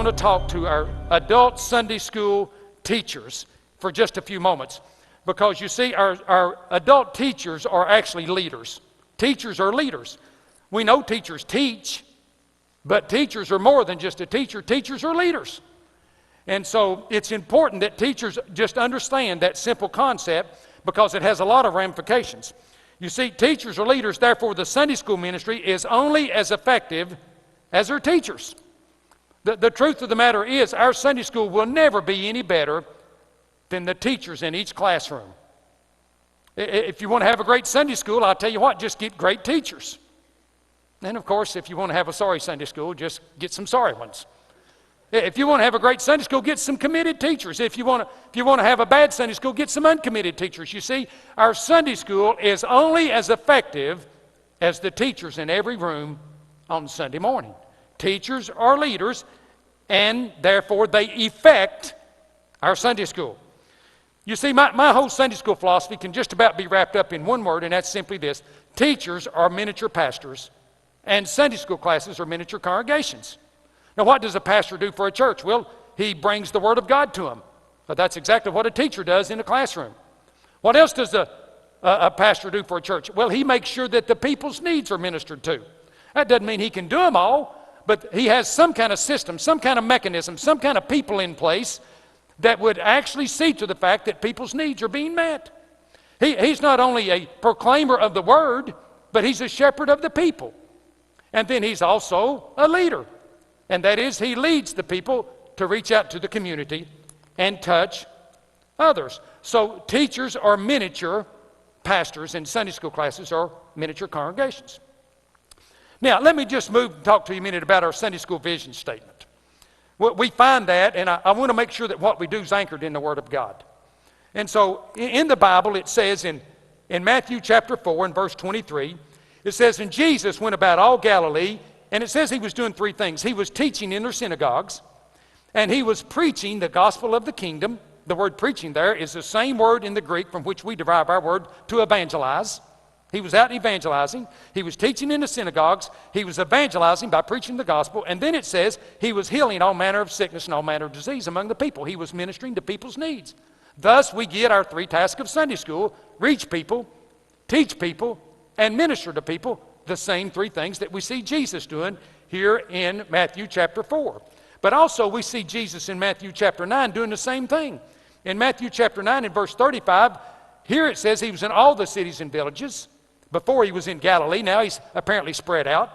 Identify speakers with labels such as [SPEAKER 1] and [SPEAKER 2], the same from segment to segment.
[SPEAKER 1] want to talk to our adult Sunday school teachers for just a few moments. Because you see, our adult teachers are actually leaders. Teachers are leaders. We know teachers teach, but teachers are more than just a teacher. Teachers are leaders. And so it's important that teachers just understand that simple concept because it has a lot of ramifications. You see, teachers are leaders, therefore the Sunday school ministry is only as effective as their teachers. The truth of the matter is our Sunday school will never be any better than the teachers in each classroom. If you want to have a great Sunday school, I'll tell you what, just get great teachers. And of course, if you want to have a sorry Sunday school, just get some sorry ones. If you want to have a great Sunday school, get some committed teachers. If you want to have a bad Sunday school, get some uncommitted teachers. You see, our Sunday school is only as effective as the teachers in every room on Sunday morning. Teachers are leaders, and therefore they effect our Sunday school. You see, my whole Sunday school philosophy can just about be wrapped up in one word, and that's simply this. Teachers are miniature pastors, and Sunday school classes are miniature congregations. Now, what does a pastor do for a church? Well, he brings the Word of God to them. But that's exactly what a teacher does in a classroom. What else does a pastor do for a church? Well, he makes sure that the people's needs are ministered to. That doesn't mean he can do them all, but he has some kind of system, some kind of mechanism, some kind of people in place that would actually see to the fact that people's needs are being met. He's not only a proclaimer of the Word, but he's a shepherd of the people. And then he's also a leader. And that is, he leads the people to reach out to the community and touch others. So teachers are miniature pastors, and Sunday school classes are miniature congregations. Now, let me just move and talk to you a minute about our Sunday school vision statement. We find that, and I want to make sure that what we do is anchored in the Word of God. And so in the Bible, it says in Matthew chapter 4 and verse 23, it says, "And Jesus went about all Galilee," and it says he was doing three things. He was teaching in their synagogues, and he was preaching the gospel of the kingdom. The word preaching there is the same word in the Greek from which we derive our word to evangelize. He was out evangelizing. He was teaching in the synagogues. He was evangelizing by preaching the gospel. And then it says he was healing all manner of sickness and all manner of disease among the people. He was ministering to people's needs. Thus, we get our three tasks of Sunday school: reach people, teach people, and minister to people. The same three things that we see Jesus doing here in Matthew chapter 4. But also we see Jesus in Matthew chapter 9 doing the same thing. In Matthew chapter 9 and verse 35, here it says he was in all the cities and villages. Before he was in Galilee, now he's apparently spread out.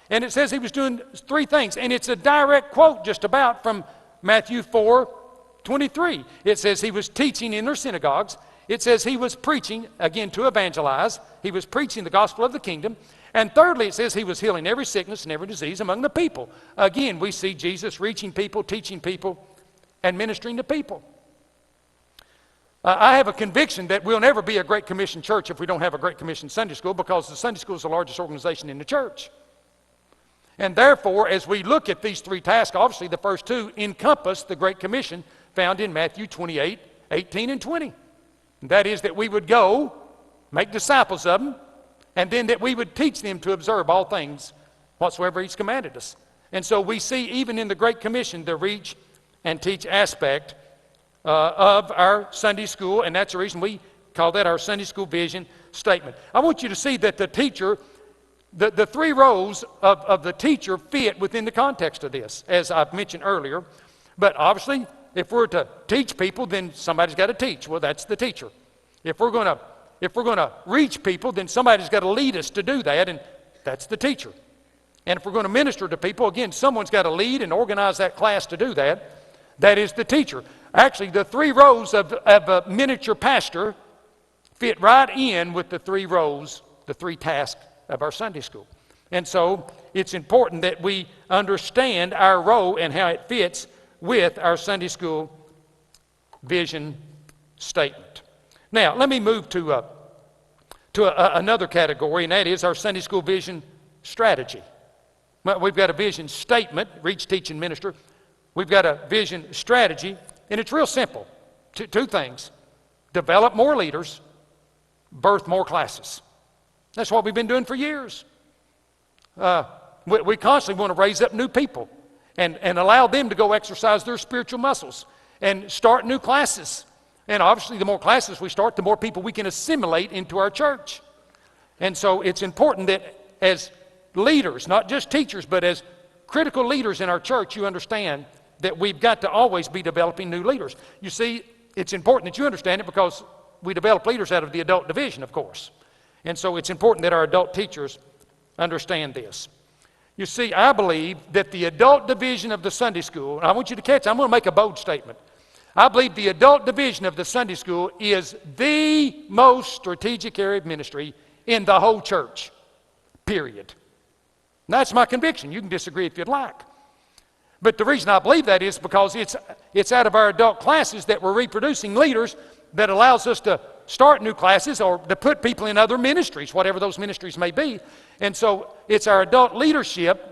[SPEAKER 1] And it says he was doing three things. And it's a direct quote just about from Matthew 4:23. It says he was teaching in their synagogues. It says he was preaching, again, to evangelize. He was preaching the gospel of the kingdom. And thirdly, it says he was healing every sickness and every disease among the people. Again, we see Jesus reaching people, teaching people, and ministering to people. I have a conviction that we'll never be a Great Commission church if we don't have a Great Commission Sunday school, because the Sunday school is the largest organization in the church. And therefore, as we look at these three tasks, obviously the first two encompass the Great Commission found in Matthew 28, 18, and 20. And that is that we would go, make disciples of them, and then that we would teach them to observe all things whatsoever he's commanded us. And so we see even in the Great Commission the reach and teach aspect of our Sunday school, and that's the reason we call that our Sunday school vision statement. I want you to see that the teacher, the three roles of the teacher fit within the context of this, as I've mentioned earlier. But obviously, if we're to teach people, then somebody's got to teach. Well, that's the teacher. If we're going to reach people, then somebody's got to lead us to do that, and that's the teacher. And if we're going to minister to people, again, someone's got to lead and organize that class to do that. That is the teacher. Actually, the three roles of a miniature pastor fit right in with the three roles, the three tasks of our Sunday school. And so it's important that we understand our role and how it fits with our Sunday school vision statement. Now, let me move to another category, and that is our Sunday school vision strategy. Well, we've got a vision statement, reach, teach, and minister. We've got a vision strategy, and it's real simple. Two things: develop more leaders, birth more classes. That's what we've been doing for years. We constantly want to raise up new people. and allow them to go exercise their spiritual muscles and start new classes. And obviously, the more classes we start, the more people we can assimilate into our church. And so it's important that as leaders, not just teachers, but as critical leaders in our church, you understand that we've got to always be developing new leaders. You see, it's important that you understand it because we develop leaders out of the adult division, of course. And so it's important that our adult teachers understand this. You see, I believe that the adult division of the Sunday school, and I want you to catch, I'm going to make a bold statement. I believe the adult division of the Sunday school is the most strategic area of ministry in the whole church, period. And that's my conviction. You can disagree if you'd like. But the reason I believe that is because it's out of our adult classes that we're reproducing leaders that allows us to start new classes or to put people in other ministries, whatever those ministries may be. And so it's our adult leadership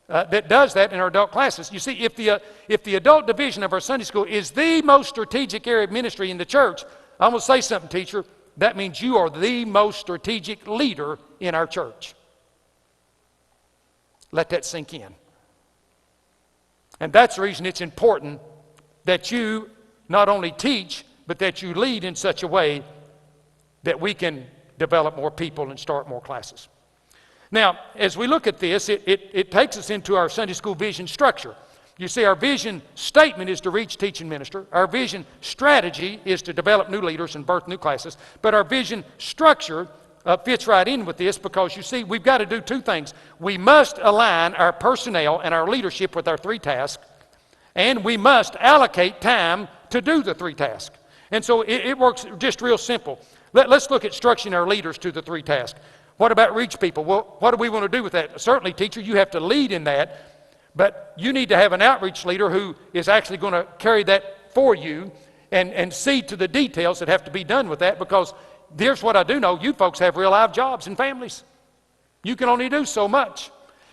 [SPEAKER 1] that does that in our adult classes. You see, if the adult division of our Sunday school is the most strategic area of ministry in the church, I'm going to say something, teacher. That means you are the most strategic leader in our church. Let that sink in. And that's the reason it's important that you not only teach, but that you lead in such a way that we can develop more people and start more classes. Now, as we look at this, it takes us into our Sunday school vision structure. You see, our vision statement is to reach, teach, and minister. Our vision strategy is to develop new leaders and birth new classes. But our vision structure fits right in with this because, you see, we've got to do two things. We must align our personnel and our leadership with our three tasks, and we must allocate time to do the three tasks. And so it works just real simple. Let's look at structuring our leaders to the three tasks. What about reach people? Well, what do we want to do with that? Certainly, teacher, you have to lead in that, but you need to have an outreach leader who is actually going to carry that for you and see to the details that have to be done with that, because here's what I do know. You folks have real life jobs and families. You can only do so much.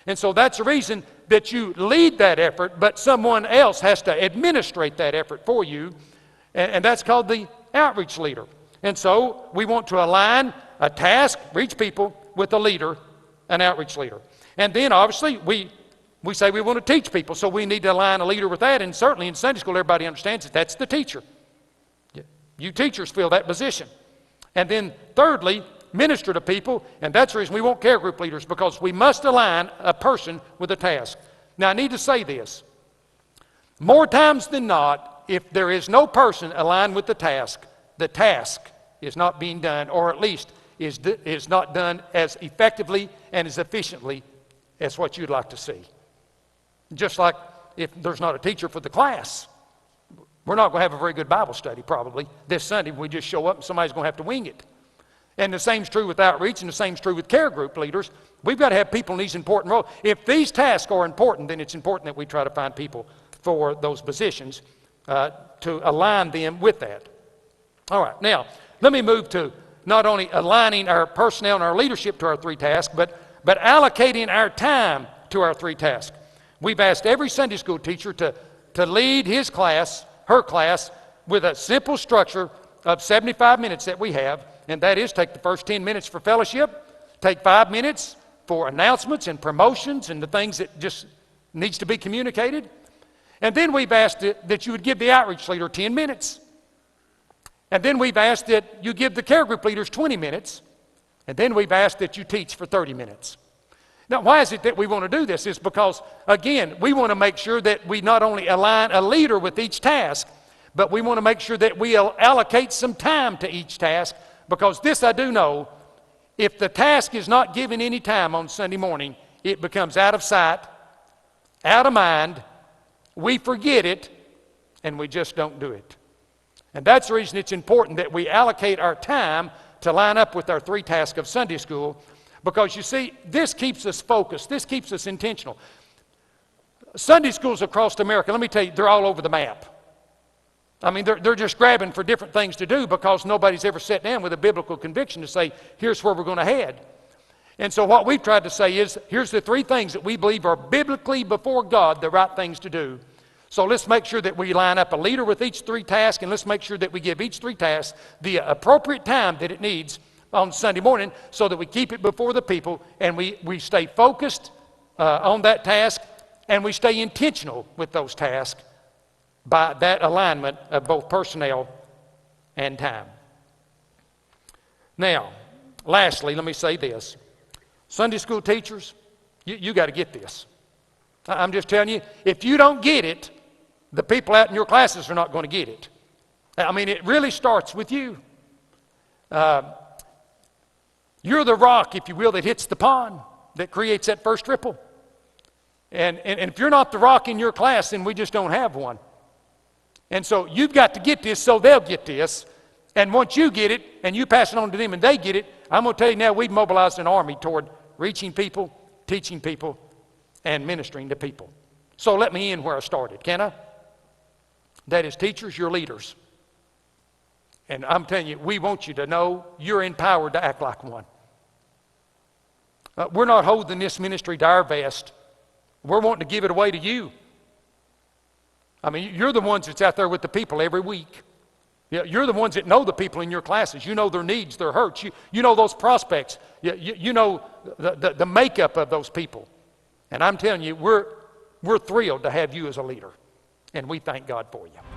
[SPEAKER 1] And so that's the reason that you lead that effort, but someone else has to administrate that effort for you, and that's called the outreach leader. And so we want to align a task, reach people, with a leader, an outreach leader. And then obviously we say we want to teach people, so we need to align a leader with that, and certainly in Sunday school everybody understands that that's the teacher. You teachers fill that position. And then thirdly, minister to people, and that's the reason we want care group leaders, because we must align a person with a task. Now I need to say this. More times than not, if there is no person aligned with the task is not being done, or at least is not done as effectively and as efficiently as what you'd like to see. Just like if there's not a teacher for the class, we're not going to have a very good Bible study probably this Sunday. We just show up and somebody's going to have to wing it. And the same's true with outreach, and the same's true with care group leaders. We've got to have people in these important roles. If these tasks are important, then it's important that we try to find people for those positions to align them with that. All right, now let me move to not only aligning our personnel and our leadership to our three tasks, but allocating our time to our three tasks. We've asked every Sunday school teacher to lead his class, her class, with a simple structure of 75 minutes that we have, and that is take the first 10 minutes for fellowship, take 5 minutes for announcements and promotions and the things that just needs to be communicated. And then we've asked that you would give the outreach leader 10 minutes. And then we've asked that you give the care group leaders 20 minutes. And then we've asked that you teach for 30 minutes. Now, why is it that we want to do this? It's because, again, we want to make sure that we not only align a leader with each task, but we want to make sure that we allocate some time to each task, because this I do know, if the task is not given any time on Sunday morning, it becomes out of sight, out of mind, we forget it, and we just don't do it. And that's the reason it's important that we allocate our time to line up with our three tasks of Sunday school, because you see, this keeps us focused, this keeps us intentional. Sunday schools across America, let me tell you, they're all over the map. I mean, they're just grabbing for different things to do because nobody's ever sat down with a biblical conviction to say, here's where we're going to head. And so what we've tried to say is, here's the three things that we believe are biblically before God the right things to do. So let's make sure that we line up a leader with each three tasks, and let's make sure that we give each three tasks the appropriate time that it needs on Sunday morning, so that we keep it before the people and we stay focused on that task, and we stay intentional with those tasks by that alignment of both personnel and time. Now, lastly, let me say this. Sunday school teachers, you got to get this. I'm just telling you, if you don't get it, the people out in your classes are not going to get it. I mean, it really starts with you. You're the rock, if you will, that hits the pond, that creates that first ripple. And if you're not the rock in your class, then we just don't have one. And so you've got to get this so they'll get this. And once you get it and you pass it on to them and they get it, I'm going to tell you now, we've mobilized an army toward reaching people, teaching people, and ministering to people. So let me end where I started, can I? That is, teachers, you're leaders. And I'm telling you, we want you to know you're empowered to act like one. We're not holding this ministry to our vest. We're wanting to give it away to you. I mean, you're the ones that's out there with the people every week. You're the ones that know the people in your classes. You know their needs, their hurts. You know those prospects. You know the makeup of those people. And I'm telling you, we're thrilled to have you as a leader. And we thank God for you.